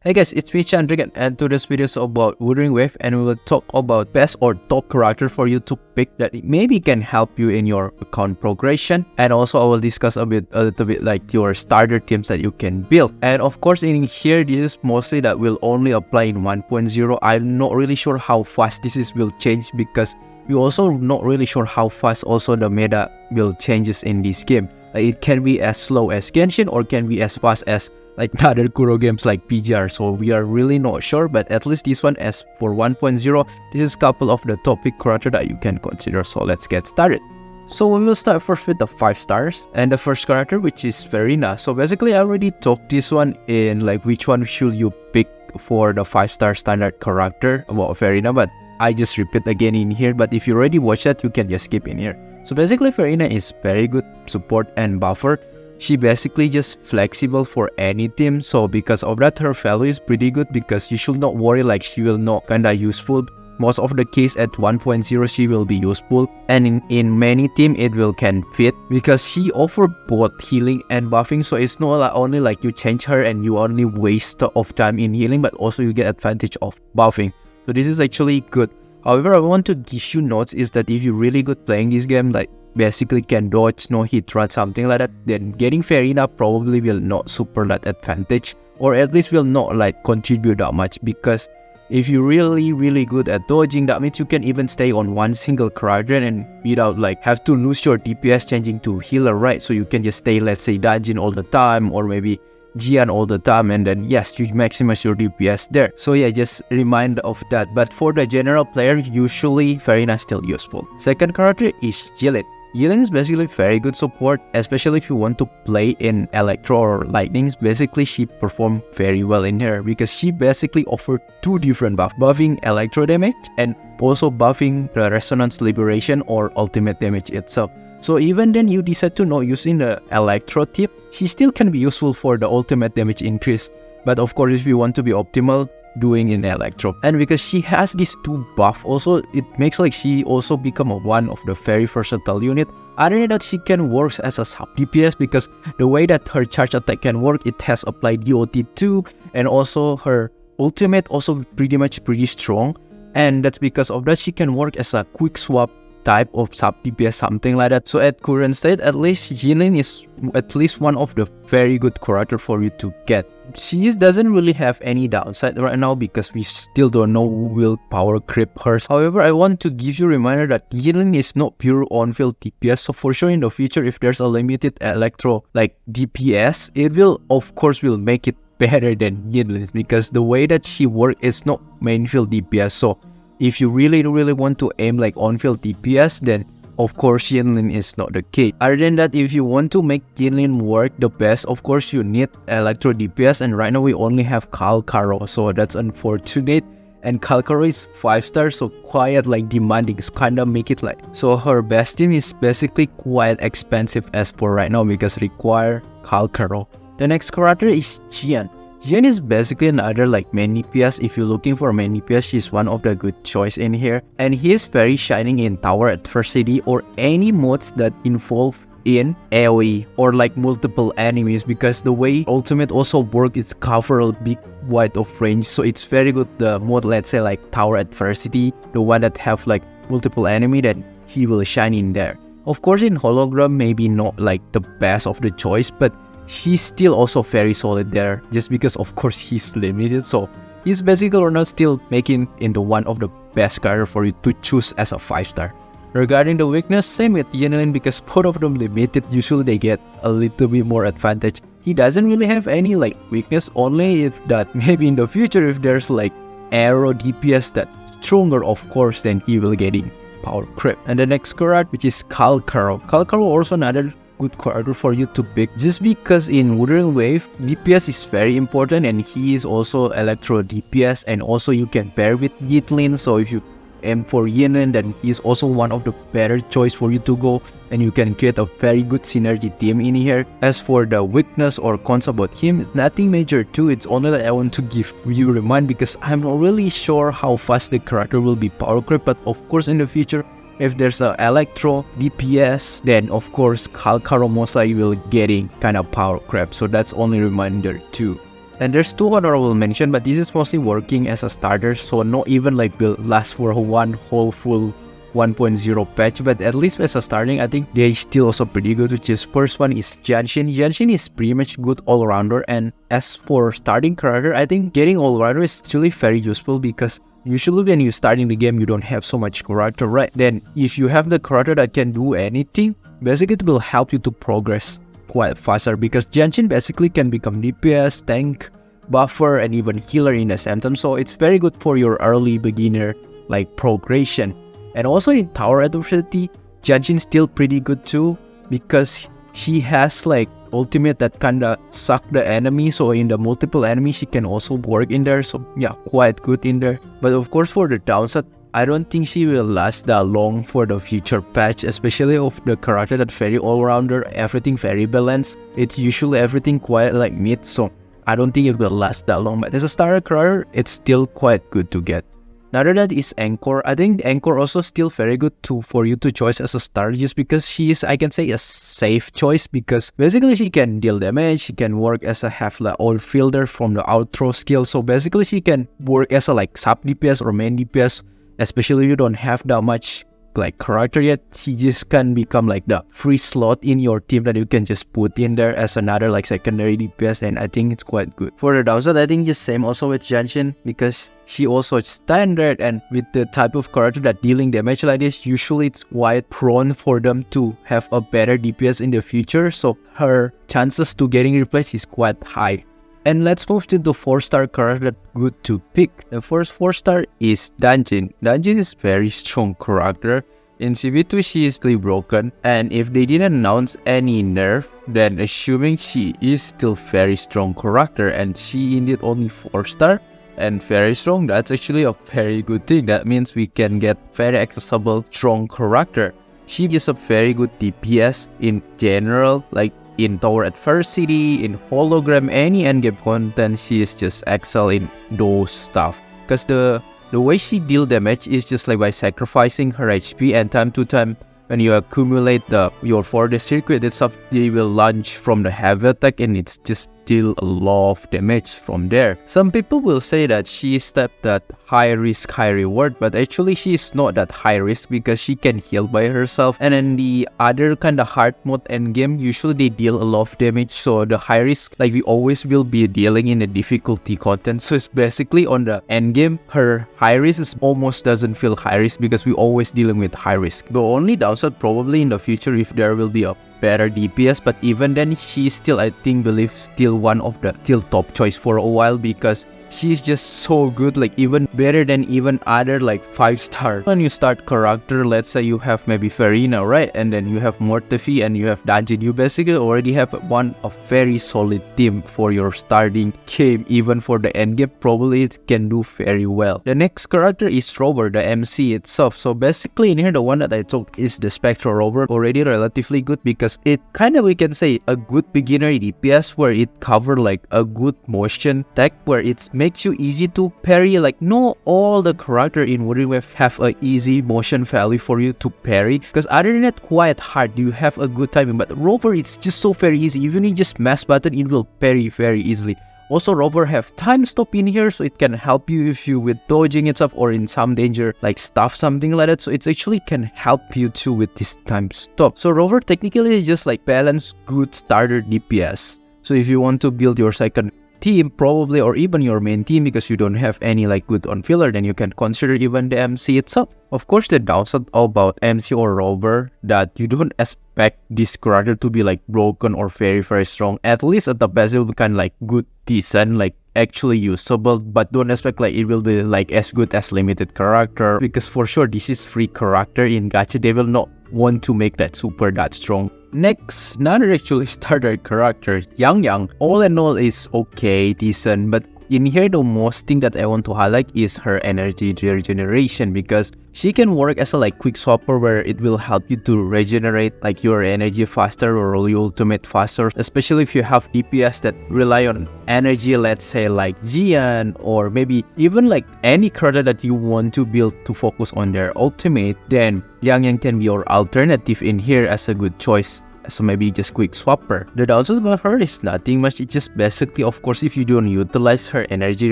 Hey guys, it's me Chandrigan, and today's video is about Wuthering Wave, and we will talk about best or top character for you to pick that maybe can help you in your account progression. And also I will discuss a little bit like your starter teams that you can build. And of course in here, this is mostly that will only apply in 1.0. I'm not really sure how fast this will change, because we also not really sure how fast also the meta will changes in this game. Like it can be as slow as Genshin or can be as fast as like other Kuro games like PGR, so we are really not sure, but at least this one, as for 1.0, this is a couple of the topic character that you can consider. So let's get started. So we will start first with the 5 stars, and the first character, which is Verina. So basically I already talked this one in like which one should you pick for the 5-star standard character about Verina, but I just repeat again in here. But if you already watched that, you can just skip in here. So basically Verina is very good support and buffer. She basically just flexible for any team, so because of that her value is pretty good, because you should not worry like she will not kinda useful. Most of the case at 1.0 she will be useful, and in many team it will can fit, because she offer both healing and buffing. So it's not like only like you change her and you only waste of time in healing, but also you get advantage of buffing. So this is actually good. However, I want to give you notes is that if you're really good playing this game, like basically can dodge, no hit run, something like that, then getting Verina probably will not super that advantage, or at least will not like contribute that much. Because if you're really good at dodging, that means you can even stay on one single character and without like have to lose your DPS changing to healer, right? So you can just stay, let's say, dungeon all the time, or maybe Gian all the time, and then yes, you maximize your DPS there. So yeah, just remind of that. But for the general player, usually Verina is still useful. Second character is Jilin. Jilin is basically very good support, especially if you want to play in Electro or Lightnings. Basically, she performed very well in here, because she basically offered 2 different buffs, buffing Electro damage and also buffing the Resonance Liberation or ultimate damage itself. So even then you decide to not using the Electro tip, she still can be useful for the ultimate damage increase. But of course, if you want to be optimal, doing in Electro. And because she has these 2 buff, also it makes like she also become one of the very versatile unit. Other than that, she can work as a sub DPS, because the way that her charge attack can work, it has applied DOT too, and also her ultimate also pretty strong. And that's because of that she can work as a quick swap type of sub DPS, something like that. So at current state, at least Jilin is at least one of the very good character for you to get. She doesn't really have any downside right now, because we still don't know who will power creep her. However, I want to give you a reminder that Jilin is not pure on-field DPS. So for sure in the future, if there's a limited Electro like DPS, it will of course will make it better than Jilin, because the way that she works is not main field DPS. So if you really want to aim like on-field DPS, then of course Jilin is not the case. Other than that, if you want to make Jilin work the best, of course you need Electro DPS, and right now we only have Kalkaro, so that's unfortunate. And Kalkaro is 5 stars, so quite like demanding, so kinda make it like, so her best team is basically quite expensive as for right now, because require Kalkaro. The next character is Jian. Jian is basically another like main DPS. If you're looking for main DPS, she's one of the good choice in here. And he is very shining in Tower Adversity or any modes that involve in AoE or like multiple enemies, because the way ultimate also work is cover a big wide of range. So it's very good, the mode, let's say like Tower Adversity, the one that have like multiple enemy, that he will shine in there. Of course in hologram maybe not like the best of the choice, but he's still also very solid there, just because of course he's limited. So he's basically or not still making into one of the best character for you to choose as a 5-star. Regarding the weakness, same with Yenilin, because both of them limited, usually they get a little bit more advantage. He doesn't really have any like weakness, only if that maybe in the future if there's like arrow DPS that stronger, of course, then he will getting power creep. And the next character, which is Kalkaro. Kalkaro also another good character for you to pick, just because in Wuthering Wave DPS is very important, and he is also Electro DPS, and also you can pair with Yitlin. So if you aim for Yinlin, then he's also one of the better choice for you to go, and you can create a very good synergy team in here. As for the weakness or cons about him, it's nothing major too. It's only that I want to give you a reminder, because I'm not really sure how fast the character will be power creep, but of course in the future if there's a Electro DPS, then of course Kalkaro most likely will getting kind of power creep. So that's only reminder too. And there's 2 honorable mention, but this is mostly working as a starter, so not even like build last for one whole full 1.0 patch, but at least as a starting, I think they still also pretty good, which is first one is Genshin. Genshin is pretty much good all-rounder, and as for starting character, I think getting all-rounder is actually very useful because usually when you start in the game, you don't have so much character, right? Then if you have the character that can do anything, basically it will help you to progress quite faster because Genshin basically can become DPS, tank, buffer, and even healer in the same time. So it's very good for your early beginner like progression. And also in tower adversity, Genshin's still pretty good too because she has like ultimate that kinda suck the enemy, so in the multiple enemies she can also work in there, so yeah, quite good in there. But of course for the downside, I don't think she will last that long for the future patch, especially of the character that very all-rounder, everything very balanced. It's usually everything quite like mid, so I don't think it will last that long, but as a starter character, it's still quite good to get. Another that is Anchor. I think Anchor also still very good for you to choose as a starter just because she is, I can say, a safe choice because basically she can deal damage, she can work as a half-life oil fielder from the outro skill, so basically she can work as a like sub DPS or main DPS, especially if you don't have that much like character yet. She just can become like the free slot in your team that you can just put in there as another like secondary DPS, and I think it's quite good. For the downside, I think just same also with Genshin because she also standard, and with the type of character that dealing damage like this, usually it's quite prone for them to have a better DPS in the future, so her chances to getting replaced is quite high. And let's move to the 4-star character that good to pick. The first 4-star is Danjin. Danjin is very strong character. In CB2 she is pretty broken, and if they didn't announce any nerf, then assuming she is still very strong character, and she indeed only 4-star and very strong, that's actually a very good thing. That means we can get very accessible strong character. She is a very good DPS in general, like in tower adversity, in hologram, any endgame content, she is just excel in those stuff. Because the way she deal damage is just like by sacrificing her HP, and time to time when you accumulate your for the circuit itself, they will launch from the heavy attack, and it's just deal a lot of damage from there. Some people will say that she is that high risk high reward, but actually she is not that high risk because she can heal by herself. And then the other kind of hard mode endgame, usually they deal a lot of damage, so the high risk, like we always will be dealing in the difficulty content. So it's basically on the endgame, her high risk is almost doesn't feel high risk because we always dealing with high risk. The only downside probably in the future if there will be a better DPS, but even then she still, I think, still one of the still top choice for a while because she's just so good, like even better than even other like 5-star. When you start character, let's say you have maybe Farina, right, and then you have Mortefi and you have Danjin, you basically already have one of very solid team for your starting game. Even for the end game, probably it can do very well. The next character is Rover, the MC itself. So basically in here, the one that I took is the Spectral Rover, already relatively good because it kind of, we can say, a good beginner DPS where it cover like a good motion tech where it's makes you easy to parry. Like no all the character in Wuthering Waves have a easy motion value for you to parry, because other than that quite hard, you have a good timing, but Rover it's just so very easy. Even you just mash button, it will parry very easily. Also Rover have time stop in here, so it can help you if you with dodging itself or in some danger like stuff, something like that. So it's actually can help you too with this time stop. So Rover technically is just like balanced good starter DPS. So if you want to build your second team probably, or even your main team because you don't have any like good on filler, then you can consider even the MC itself. Of course, the downside about MC or Rover that you don't expect this character to be like broken or very strong. At least at the best it will be kind of like good, decent, like actually usable, but don't expect like it will be like as good as limited character, because for sure this is free character in gacha. They will not want to make that super that strong. Next, another actually starter character, Yang. All in all is okay, decent, but in here the most thing that I want to highlight is her energy regeneration, because she can work as a like quick swapper where it will help you to regenerate like your energy faster or roll your ultimate faster, especially if you have DPS that rely on energy, let's say like Jian, or maybe even like any character that you want to build to focus on their ultimate, then Yang can be your alternative in here as a good choice. So maybe just quick swap her. The downside about her is nothing much. It's just basically, of course, if you don't utilize her energy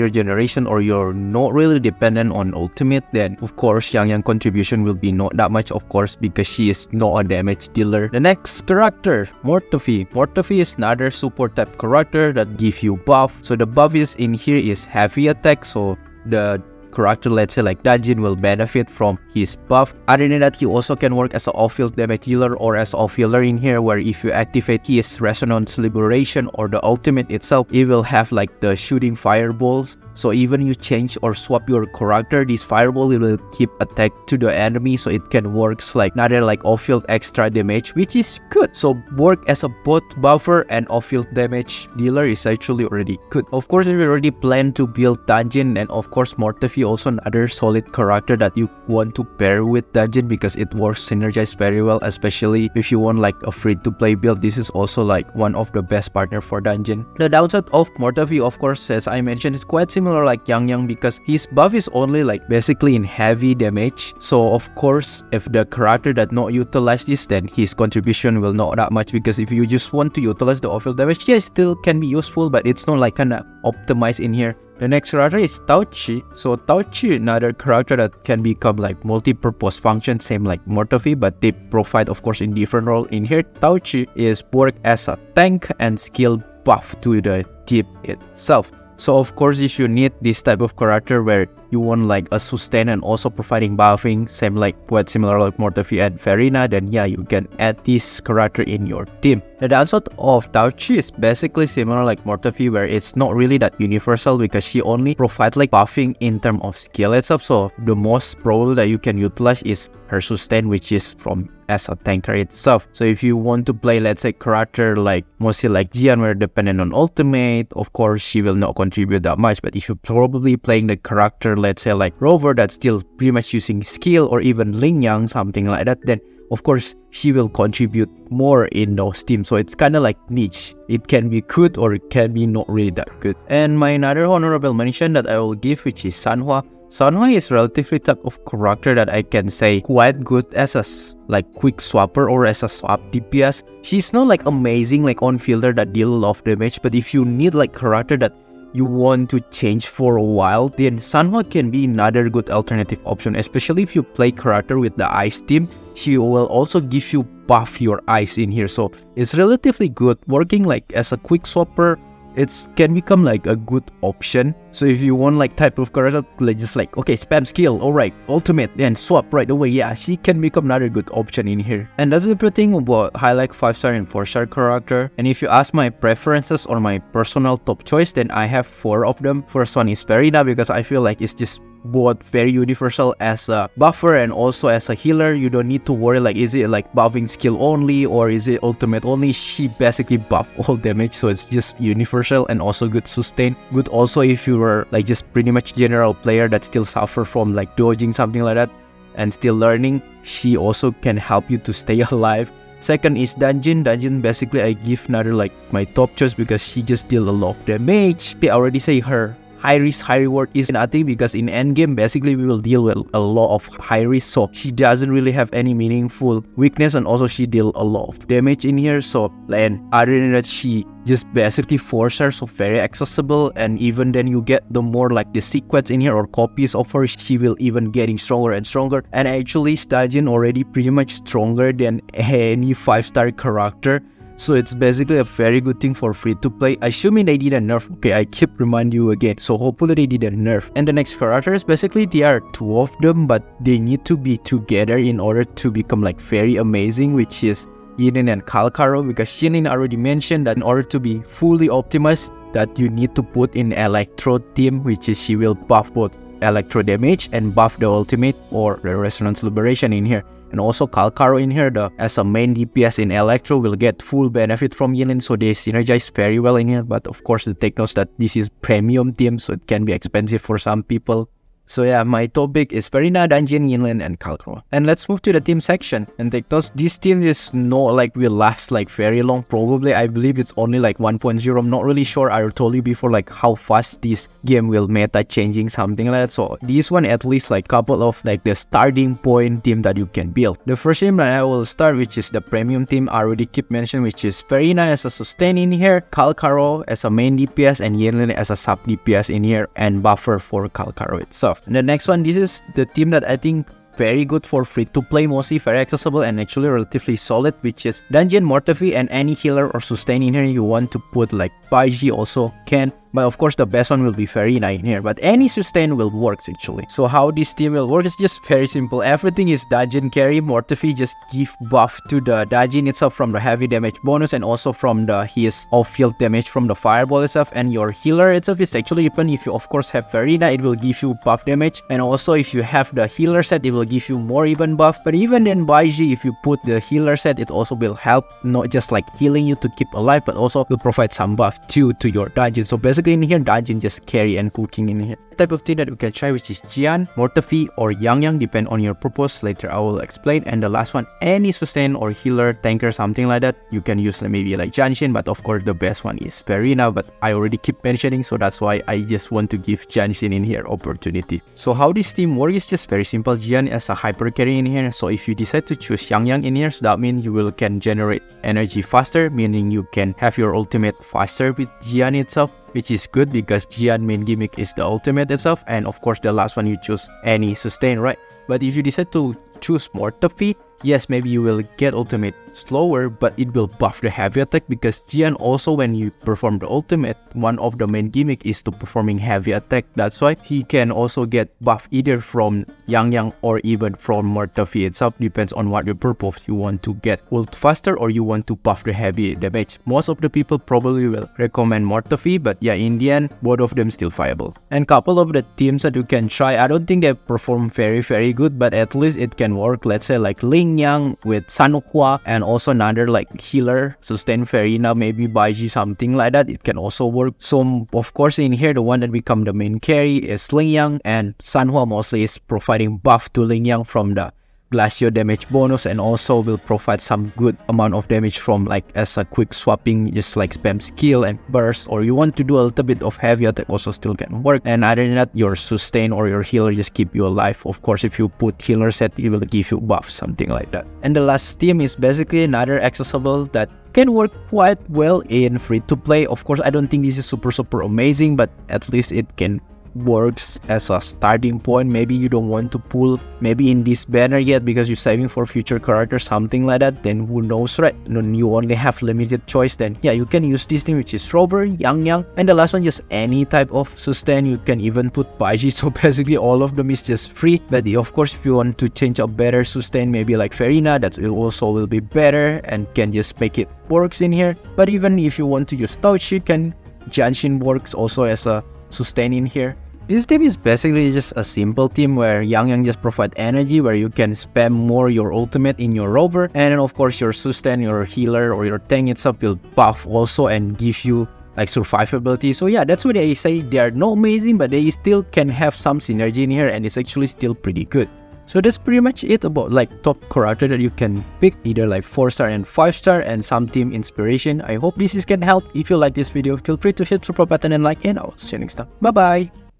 regeneration or you're not really dependent on ultimate, then of course Yang contribution will be not that much, of course, because she is not a damage dealer. The next character, Mortophy. Mortophy is another support type character that give you buff. So the buff is in here is heavy attack. So the character, let's say like Dungeon, will benefit from his buff. Other than that, he also can work as an off-field damage dealer or as off-healer in here, where if you activate his Resonance Liberation or the ultimate itself, it will have like the shooting fireballs. So even you change or swap your character, this fireball will keep attack to the enemy, so it can works like another like off-field extra damage, which is good. So work as a both buffer and off-field damage dealer is actually already good. Of course, if you already plan to build Dungeon, then of course Mortophy also another solid character that you want to pair with Dungeon, because it works synergized very well, especially if you want like a free-to-play build. This is also like one of the best partner for Dungeon. The downside of Mortophy, of course, as I mentioned, is quite similar like Yang, because his buff is only like basically in heavy damage. So of course, if the character that not utilize this, then his contribution will not that much, because if you just want to utilize the off-field damage, yeah, still can be useful, but it's not like kinda optimized in here. The next character is Taochi. So Taochi, another character that can become like multi-purpose function, same like Mortophy, but they provide of course in different role. In here, Taochi is work as a tank and skill buff to the team itself. So of course, if you need this type of character where you want like a sustain and also providing buffing, same like quite similar like Mortophy and Verina, then yeah, you can add this character in your team. The downside of Taochi is basically similar like Mortophy, where it's not really that universal, because she only provides like buffing in terms of skill itself. So the most probable that you can utilize is her sustain, which is from as a tanker itself. So if you want to play, let's say, character like mostly like Jian, where dependent on ultimate, of course she will not contribute that much. But if you're probably playing the character, let's say like Rover, that's still pretty much using skill, or even Ling Yang, something like that, then of course she will contribute more in those teams. So it's kind of like niche. It can be good or it can be not really that good. And my another honorable mention that I will give, which is Sanhua. Sanhua is relatively type of character that I can say quite good as a like quick swapper or as a swap DPS. She's not like amazing like on fielder that deal a lot of damage, but if you need like character that you want to change for a while, then Sanhua can be another good alternative option, especially if you play character with the ice team. She will also give you buff your ice in here, so it's relatively good. Working like as a quick swapper, it can become like a good option. So if you want like type of character, like just like okay, spam skill, alright, ultimate, then swap right away, yeah, she can become another good option in here. And that's everything about highlight 5-star and 4-star character. And if you ask my preferences or my personal top choice, then I have 4 of them. First one is Verina, because I feel like it's just both very universal as a buffer and also as a healer. You don't need to worry like is it like buffing skill only or is it ultimate only. She basically buff all damage, so it's just universal and also good sustain. Good also if you were like just pretty much general player that still suffer from like dodging, something like that, and still learning. She also can help you to stay alive. Second is Dungeon. Dungeon basically I give another like my top choice, because she just deal a lot of damage. I already say her high risk, high reward is nothing, because in endgame basically we will deal with a lot of high risk, so she doesn't really have any meaningful weakness, and also she deal a lot of damage in here. So and other than that, she just basically 4-star, so very accessible. And even then you get the more like the sequence in here or copies of her, she will even getting stronger and stronger. And actually Dungeon already pretty much stronger than any 5-star character. So it's basically a very good thing for free to play. Assuming they did a nerf. Okay, I keep remind you again. So hopefully they did a nerf. And the next characters, basically there are 2 of them, but they need to be together in order to become like very amazing, which is Yinin and Kalkaro, because Yinin already mentioned that in order to be fully optimized, that you need to put in Electro team, which is she will buff both Electro damage and buff the ultimate or the Resonance Liberation in here. And also Kalkaro in here, as a main DPS in Electro, will get full benefit from Yinin, so they synergize very well in here. But of course, the take notes that this is premium team, so it can be expensive for some people. So yeah, my topic is Farina, Dungeon, Yinlin, and Kalkro. And let's move to the team section. And take those. This team is not like will last like very long. Probably I believe it's only like 1.0. I'm not really sure. I told you before like how fast this game will meta changing, something like that. So this one at least like couple of like the starting point team that you can build. The first team that I will start, which is the premium team, I already keep mentioning, which is Farina as a sustain in here, Kalkaro as a main DPS, and Yinlin as a sub DPS in here, and buffer for Kalkaro itself. And the next one, this is the team that I think very good for free to play, mostly very accessible and actually relatively solid, which is Dungeon, Mortefi, and any healer or sustain in here you want to put like Baiji also can. But of course the best one will be Farina in here, but any sustain will work actually. So how this team will work is just very simple. Everything is Dungeon carry. Mortefi just give buff to the Dungeon itself from the heavy damage bonus and also from the his off-field damage from the fireball itself. And your healer itself is actually even if you of course have Farina, it will give you buff damage, and also if you have the healer set, it will give you more even buff. But even then Baiji, if you put the healer set, it also will help, not just like healing you to keep alive, but also will provide some buff too to your Dungeon. So basically in here, Dungeon just carry and cooking in here. The type of team that we can try, which is Jian, Mortefi, or Yang, depend on your purpose. Later I will explain. And the last one, any sustain or healer, tanker, something like that. You can use maybe like Genshin, but of course the best one is Farina, but I already keep mentioning, so that's why I just want to give Genshin in here opportunity. So how this team works is just very simple. Jian as a hyper carry in here. So if you decide to choose Yang in here, so that means you will can generate energy faster, meaning you can have your ultimate faster with Jian itself, which is good because Jian main gimmick is the ultimate itself. And of course the last one you choose any sustain, right? But if you decide to choose Mortefi, yes, maybe you will get ultimate slower, but it will buff the heavy attack because Jian also, when you perform the ultimate, one of the main gimmick is to performing heavy attack. That's why he can also get buff either from Yang or even from Mortefi itself. Depends on what your purpose. You want to get ult faster or you want to buff the heavy damage. Most of the people probably will recommend Mortefi, but yeah, in the end, both of them still viable. And couple of the teams that you can try, I don't think they perform very good, but at least it can work. Let's say like Yang with Sanhua, and also another like healer, sustain Farina, maybe Baiji, something like that. It can also work. So of course in here, the one that become the main carry is Yang, and Sanhua mostly is providing buff to Yang from the Glacio damage bonus, and also will provide some good amount of damage from like as a quick swapping, just like spam skill and burst, or you want to do a little bit of heavy attack also still can work. And other than that, your sustain or your healer just keep you alive. Of course if you put healer set, it will give you buff, something like that. And the last team is basically another accessible that can work quite well in free to play. Of course I don't think this is super amazing, but at least it can works as a starting point. Maybe you don't want to pull maybe in this banner yet because you're saving for future characters, something like that, then who knows, right? Then you only have limited choice, then yeah, you can use this thing, which is Rover, Yang, and the last one just any type of sustain. You can even put Baiji, so basically all of them is just free. But of course if you want to change a better sustain, maybe like Farina, that also will be better and can just make it works in here. But even if you want to use Touch, you can Genshin works also as a sustain in here. This team is basically just a simple team where Yang just provide energy, where you can spam more your ultimate in your rover, and then of course your sustain, your healer or your tank itself will buff also and give you like survivability. So yeah, that's why I say they are not amazing, but they still can have some synergy in here and it's actually still pretty good. So that's pretty much it about like top character that you can pick, either like 4-star and 5-star, and some team inspiration. I hope this can help. If you like this video, feel free to hit the support button and like, and I'll see you next time. Bye bye.